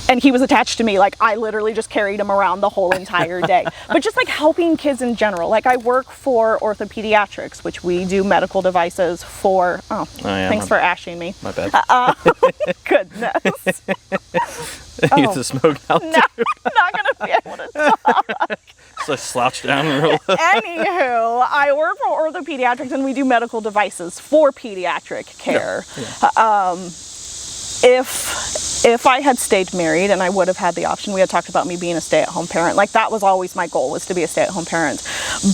B: And he was attached to me. Like, I literally just carried him around the whole entire day. But just like helping kids in general. Like, I work for orthopedics, which we do medical devices for. Thanks for ashing me.
A: My bad.
B: Goodness.
A: You get to smoke out too.
B: No, I'm not going to be able to talk.
A: So slouch down and roll.
B: Anywho, I work for orthopedics and we do medical devices for pediatric care. If I had stayed married and I would have had the option, we had talked about me being a stay-at-home parent. Like, that was always my goal, was to be a stay-at-home parent.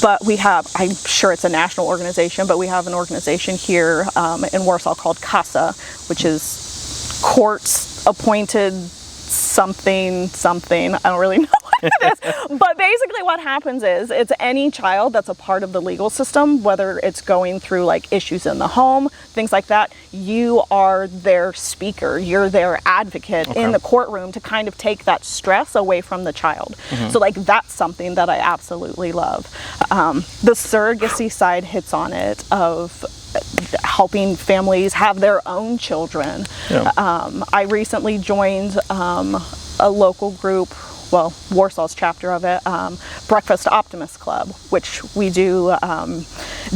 B: But we have, I'm sure it's a national organization, but we have an organization here in Warsaw called CASA, which is courts appointed something. I don't really know what it is. But basically what happens is it's any child that's a part of the legal system, whether it's going through like issues in the home, things like that, you are their speaker, you're their advocate in the courtroom to kind of take that stress away from the child. So like that's something that I absolutely love. The surrogacy side hits on it of helping families have their own children. I recently joined a local group, well, Warsaw's chapter of it, Breakfast Optimist Club, which we do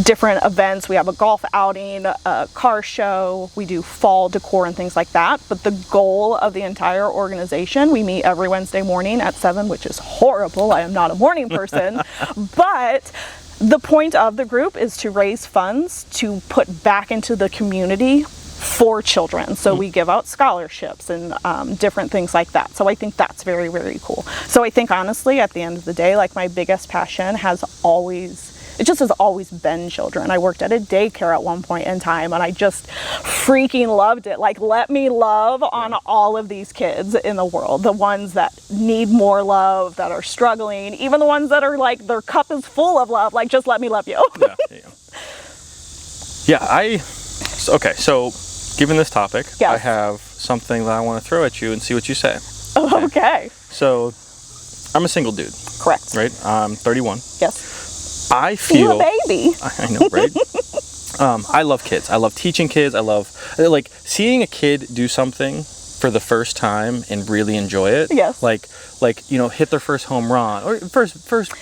B: different events. We have a golf outing, a car show, we do fall decor and things like that. But the goal of the entire organization, we meet every Wednesday morning at 7, which is horrible. I am not a morning person, but the point of the group is to raise funds to put back into the community for children. So we give out scholarships and different things like that. So I think that's very, very cool. So I think honestly, at the end of the day, like my biggest passion has always been children. I worked at a daycare at one point in time and I just freaking loved it. Like, let me love on all of these kids in the world. The ones that need more love, that are struggling, even the ones that are like, their cup is full of love. Like, just let me love you.
A: So given this topic, I have something that I want to throw at you and see what you say.
B: Okay.
A: So I'm a single dude.
B: Correct.
A: Right? I'm 31.
B: Yes.
A: I feel...
B: You're a baby.
A: I know, right? I love kids. I love teaching kids. I love, like, seeing a kid do something for the first time and really enjoy it.
B: Yes.
A: Like hit their first home run or first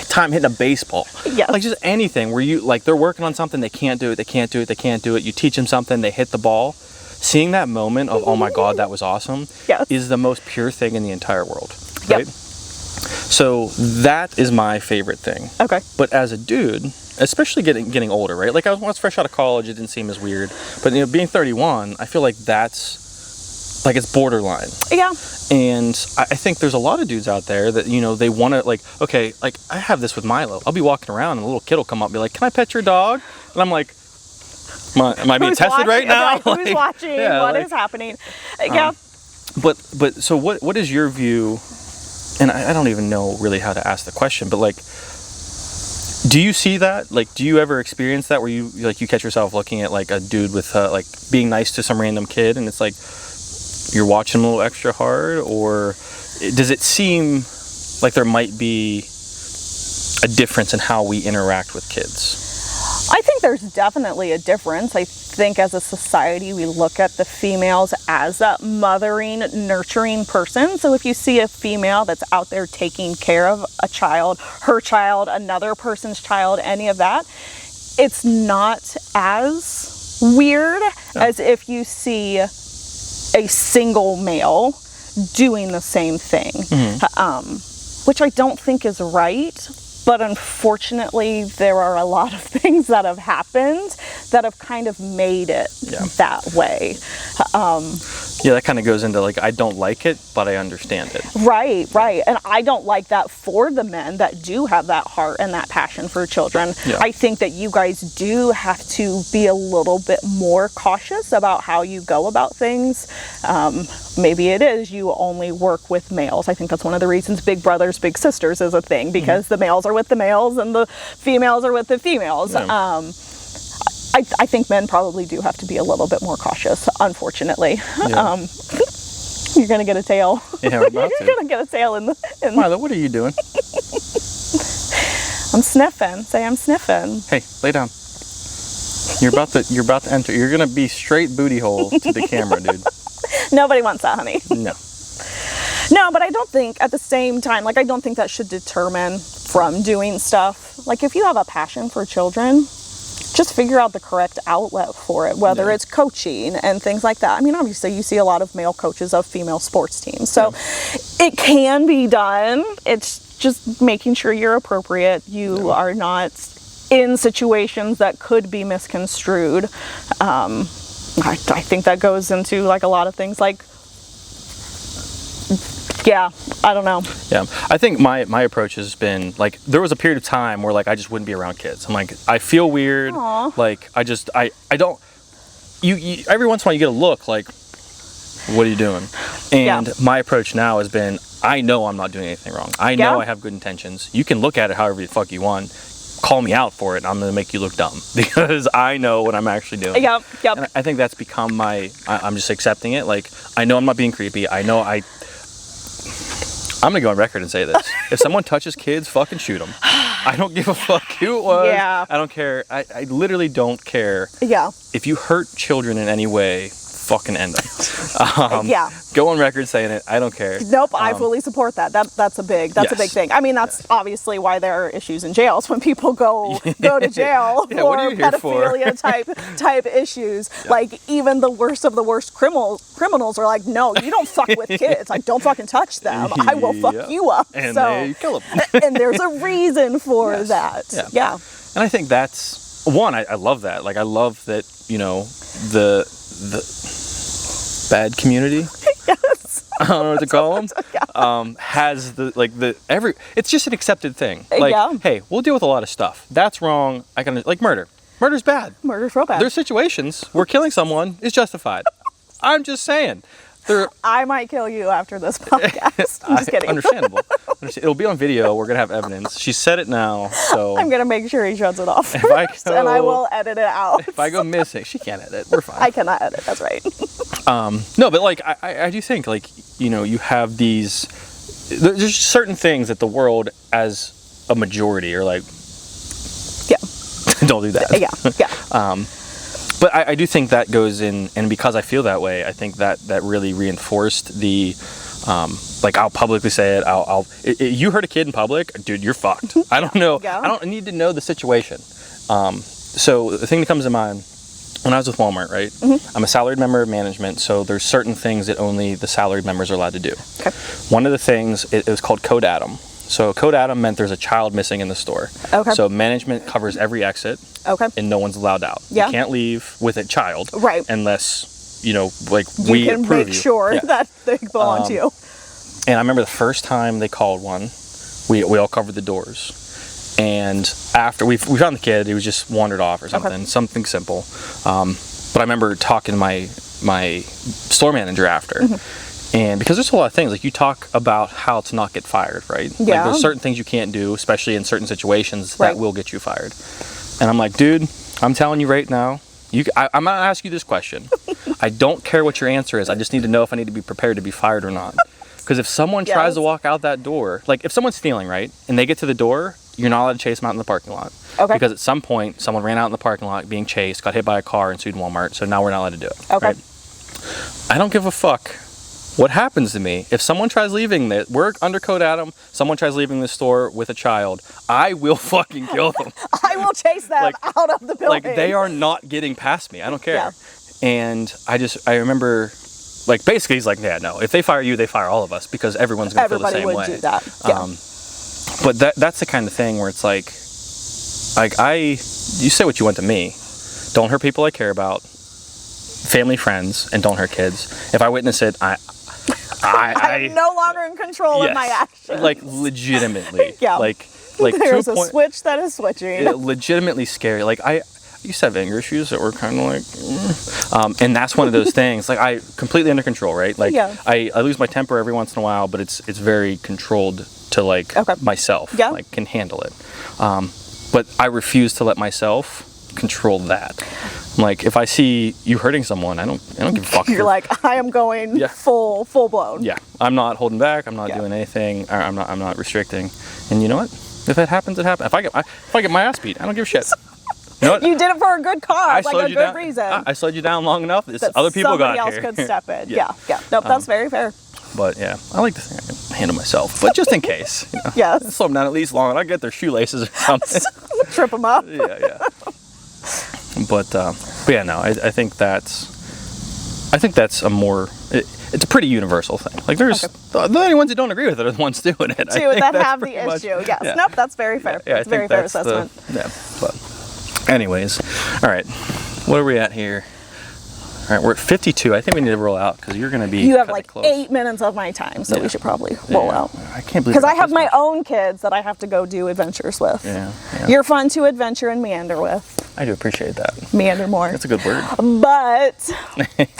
A: time hitting a baseball.
B: Yes.
A: Like just anything where you like they're working on something, they can't do it. You teach them something, they hit the ball. Seeing that moment of, oh my God, that was awesome,
B: yes.
A: is the most pure thing in the entire world. Right?
B: Yep.
A: So that is my favorite thing.
B: Okay.
A: But as a dude, especially getting older, right? Like I was fresh out of college, it didn't seem as weird. But being 31, I feel like that's like it's borderline.
B: Yeah.
A: And I think there's a lot of dudes out there that, they want to like, okay, like I have this with Milo. I'll be walking around and a little kid will come up and be like, can I pet your dog? And I'm like, am I being tested right now?
B: Who's watching?
A: Yeah,
B: what is happening? Yeah.
A: But so what is your view? And I don't even know really how to ask the question, but like, do you see that? Like, do you ever experience that where you catch yourself looking at like a dude with like being nice to some random kid and it's like you're watching him a little extra hard, or does it seem like there might be a difference in how we interact with kids?
B: I think there's definitely a difference. I think as a society, we look at the females as that mothering, nurturing person. So if you see a female that's out there taking care of a child, her child, another person's child, any of that, it's not as weird as if you see a single male doing the same thing, which I don't think is right. But unfortunately, there are a lot of things that have happened that have kind of made it that way.
A: That kind of goes into like, I don't like it, but I understand it.
B: Right. And I don't like that for the men that do have that heart and that passion for children. Yeah. I think that you guys do have to be a little bit more cautious about how you go about things. Maybe it is you only work with males. I think that's one of the reasons Big Brothers, Big Sisters is a thing, because the males are with the males and the females are with the females. Yeah. I think men probably do have to be a little bit more cautious, unfortunately. Yeah. You're going to get a tail.
A: Yeah, we're about to.
B: You're going to get a tail in the...
A: Marla, what are you doing?
B: I'm sniffing. Say I'm sniffing.
A: Hey, lay down. You're about to enter. You're going to be straight booty hole to the camera, dude.
B: Nobody wants that, honey.
A: No,
B: but I don't think at the same time, like I don't think that should deter men from doing stuff. Like if you have a passion for children, just figure out the correct outlet for it, whether it's coaching and things like that. I mean, obviously you see a lot of male coaches of female sports teams, so it can be done. It's just making sure you're appropriate. You are not in situations that could be misconstrued. I think that goes into like a lot of things like, I don't know.
A: Yeah, I think my approach has been like, there was a period of time where like I just wouldn't be around kids. I'm like, I feel weird.
B: Aww.
A: Like I don't, you every once in a while you get a look like, what are you doing? And my approach now has been, I know I'm not doing anything wrong. I know I have good intentions. You can look at it however the fuck you want. Call me out for it and I'm going to make you look dumb because I know what I'm actually doing.
B: Yep.
A: And I think that's become I'm just accepting it. Like, I know I'm not being creepy. I know I'm going to go on record and say this. If someone touches kids, fucking shoot them. I don't give a fuck who it was.
B: Yeah.
A: I don't care. I literally don't care.
B: Yeah.
A: If you hurt children in any way, fucking end them. Go on record saying it. I don't care.
B: Nope, I fully support that. That's a big thing. I mean, that's obviously why there are issues in jails when people go to jail for pedophilia type issues. Yeah. Like even the worst of the worst criminals are like, no, you don't fuck with kids. Like, don't fucking touch them. I will fuck you up.
A: And they kill them.
B: And there's a reason for that. Yeah.
A: And I think that's one. I love that. Like, I love that. The bad community.
B: Yes.
A: I don't know what to call them. Has it's just an accepted thing. Like, hey, we'll deal with a lot of stuff. That's wrong. Like murder. Murder's bad.
B: Murder's real bad.
A: There's situations where killing someone is justified. I'm just saying.
B: I might kill you after this podcast. I'm just kidding.
A: Understandable. It'll be on video. We're going to have evidence. She said it now, so... I'm
B: going to make sure he shuts it off first, and I will edit it out.
A: If I go missing, she can't edit. We're fine.
B: I cannot edit. That's right.
A: No, but like, I do think, like, you have these... There's certain things that the world, as a majority, are like...
B: Yeah.
A: Don't do that.
B: Yeah.
A: But but I do think that goes in, and because I feel that way, I think that really reinforced the, like, I'll publicly say it. You hurt a kid in public, dude, you're fucked. I don't know.
B: Yeah.
A: I don't need to know the situation. So the thing that comes to mind, when I was with Walmart, right? Mm-hmm. I'm a salaried member of management, so there's certain things that only the salaried members are allowed to do.
B: Okay.
A: One of the things, it was called Code Adam. So Code Adam meant there's a child missing in the store.
B: Okay.
A: So management covers every exit.
B: Okay.
A: And no one's allowed out.
B: Yeah.
A: You can't leave with a child.
B: Right.
A: Unless, like,
B: you
A: we
B: can
A: approve
B: make sure that they belong to you.
A: And I remember the first time they called one, we all covered the doors. And after we found the kid, he was just wandered off or something, something simple. But I remember talking to my store manager after. Mm-hmm. And because there's a lot of things, like, you talk about how to not get fired, right?
B: Yeah.
A: Like, there's certain things you can't do, especially in certain situations, that will get you fired. And I'm like, dude, I'm telling you right now, I'm gonna ask you this question. I don't care what your answer is. I just need to know if I need to be prepared to be fired or not. Because if someone tries to walk out that door, like, if someone's stealing, right, and they get to the door, you're not allowed to chase them out in the parking lot. Okay. Because at some point, someone ran out in the parking lot being chased, got hit by a car, and sued Walmart. So now we're not allowed to do it.
B: Okay.
A: Right? I don't give a fuck what happens to me. If someone tries leaving this, we're under Code Adam, someone tries leaving the store with a child, I will fucking kill them.
B: I will chase them out of the building.
A: Like, they are not getting past me. I don't care. Yeah. And I remember, like, basically he's like, yeah, no, if they fire you, they fire all of us, because everyone's going to feel the same way.
B: Everybody would do that. Yeah.
A: But that's the kind of thing where it's like you say what you want to me. Don't hurt people I care about, family, friends, and don't hurt kids. If I witness it, I'm no
B: longer in control of my actions.
A: Like, legitimately.
B: Yeah.
A: Like
B: there's a switch that is switching.
A: Legitimately scary. Like, I used to have anger issues that were kind of like, and that's one of those things. Like, I completely under control, right? Like, I lose my temper every once in a while, but it's very controlled to, like, myself. Yeah. Like, can handle it. But I refuse to let myself control that. Like, if I see you hurting someone, I don't give a fuck.
B: You're like, I am going full blown.
A: Yeah. I'm not holding back. I'm not doing anything. I'm not restricting. And you know what? If it happens, it happens. If I get my ass beat, I don't give a shit. You know what?
B: You did it for a good cause, like a good reason.
A: I slowed you down long enough. Other people got here.
B: Somebody else could step in. Yeah. Nope, that's very fair.
A: But yeah, I like to think I can handle myself. But just in case,
B: yes.
A: Slow them down at least long, and I get their shoelaces or something.
B: Trip them up.
A: Yeah. But yeah, no, I think that's a more. It's a pretty universal thing. Like, there's the only ones that don't agree with it are the ones doing it.
B: That have the issue. Yes. Yeah. Nope, that's very fair.
A: Yeah,
B: it's a very fair assessment.
A: But anyways, all right, what are we at here? All right, we're at 52. I think we need to roll out because you're going to be.
B: You have like close. 8 minutes of my time, so we should probably roll out.
A: I can't believe.
B: Because I have my own kids that I have to go do adventures with.
A: Yeah.
B: You're fun to adventure and meander with.
A: I do appreciate that.
B: Meander more.
A: That's a good word.
B: But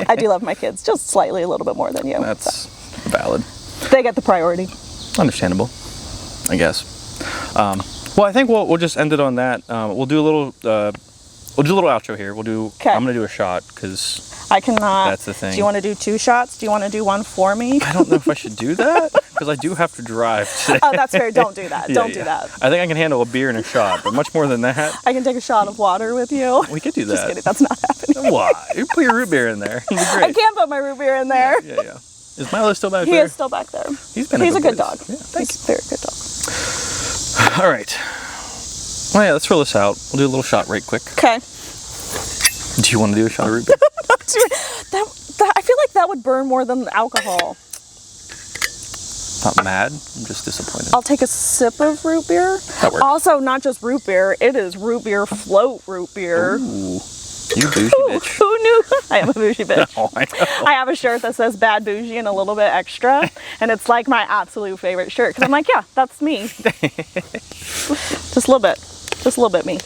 B: I do love my kids just slightly a little bit more than you.
A: That's valid.
B: They get the priority.
A: Understandable, I guess. Well, I think we'll just end it on that. We'll do a little outro here. I'm gonna do a shot because
B: I cannot.
A: That's the thing.
B: Do you want to do 2 shots? Do you want to do one for me?
A: I don't know if I should do that because I do have to drive today.
B: Oh, that's fair. Don't do that. Don't do that.
A: I think I can handle a beer and a shot, but much more than that.
B: I can take a shot of water with you.
A: We could do that.
B: Just kidding. That's not happening.
A: Why? You put your root beer in there. It'd be great.
B: I can't put my root beer in there.
A: Yeah. Is Milo still back there?
B: He is still back there.
A: He's a
B: good dog.
A: Yeah,
B: he's a very good dog.
A: All right. Well, yeah, let's roll this out. We'll do a little shot right quick.
B: Okay.
A: Do you want to do a shot of root beer?
B: I feel like that would burn more than alcohol.
A: Not mad. I'm just disappointed.
B: I'll take a sip of root beer.
A: That works.
B: Also, not just root beer. It is root beer float root beer.
A: Ooh. You bougie bitch.
B: Who knew? I am a bougie bitch.
A: Oh, I know.
B: I have a shirt that says bad bougie and a little bit extra. And it's like my absolute favorite shirt. Because I'm like, yeah, that's me. Just a little bit. Just a little bit me.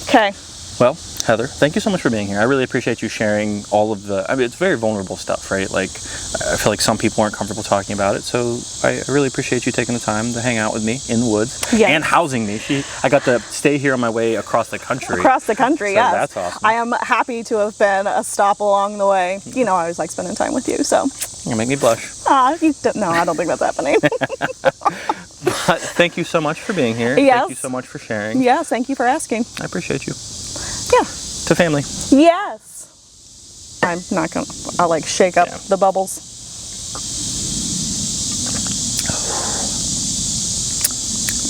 B: Okay.
A: Well, Heather, thank you so much for being here. I really appreciate you sharing all of it's very vulnerable stuff, right? Like, I feel like some people aren't comfortable talking about it, so I really appreciate you taking the time to hang out with me in the woods and housing me. I got to stay here on my way across the country.
B: Across the country, yes.
A: That's awesome.
B: I am happy to have been a stop along the way. You know, I always like spending time with you, so.
A: You make me blush.
B: No, I don't think that's happening.
A: But thank you so much for being here.
B: Yes.
A: Thank you so much for sharing.
B: Yes, thank you for asking.
A: I appreciate you.
B: Yeah.
A: to family.
B: Yes. I'm not gonna, I'll like shake up the bubbles.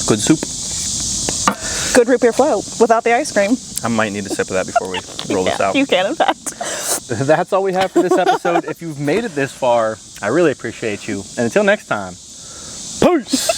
A: Good soup.
B: Good root beer float without the ice cream.
A: I might need a sip of that before we roll this out.
B: You can, in fact.
A: That's all we have for this episode. If you've made it this far, I really appreciate you. And until next time, peace!